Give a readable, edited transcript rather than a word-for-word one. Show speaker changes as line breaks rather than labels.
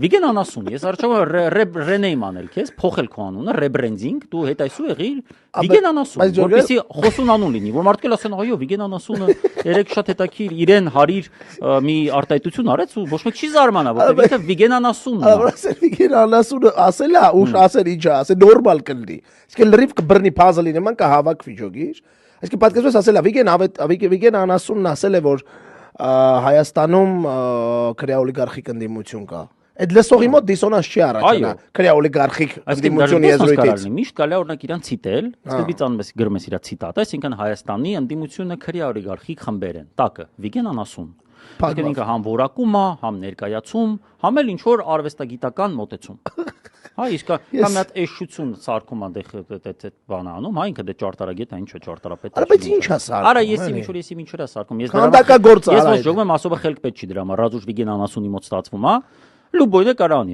Վիգեն անասուն, ես առաջով ռենեյմ անել քեզ, փոխել քո անունը, ռեբրենդինգ, դու հետայսու եղիր Վիգեն անասուն, որպեսզի խոսուն անուն լինի, որ մարդիկ ասեն, այո, Վիգեն անասունը երեք շատ հետաքրքիր իրեն հարիր մի արտահայտություն արեց ու ոչ մեկ չի զարմանա, որովհետև Վիգեն անասունն է։
Ասել Վիգեն անասունը ասել է, ու ասել ինչ է, ասել նորմալ կլինի։ Իսկ լրիվ կբռնի puzzle-ի նման կհավաքվի ճոգիր։ Այսինքն պատկերացրու ասել է Վիգեն անասունն ասել է, որ Հայաստանում քրեա օլիգարխիկ ընդդիմություն կա։ Այդ լսողի մոտ դիսոնանս չի առաջանա քրեա օլիգարխիկ ընդդիմությունի եզրույթից։
Միշտ կարելի է օրինակ իրան ցիտել, սկզբից անում ես գրում ես իր ցիտատը, այսինքն Հայաստանի ընդդիմությունը քրեա օլիգարխիկ խմբեր են։ Տակը Վիգեն անասուն։ Այսինքն ինքը համ որակում է, համ ներկայացում, համ էլ ինչ որ արվեստագիտական մոտեցում։ Հա, իսկ կա մի հատ էշություն սարքում այնտեղ այդ բանը անում, հա ինքը դե ճարտարագետ է, ինչ է ճարտարապետ։
Արա բայց ի՞նչ է սարքում։
Արա եսի ինչ է սարքում։
Քանդակագործ
ես ոչ ժողում եմ ասոբը խելք պետք չի դրա համար, Ռազուշ Վիգեն անասունի մոտ ստացվում, հա։ Լուբոյը կարանի։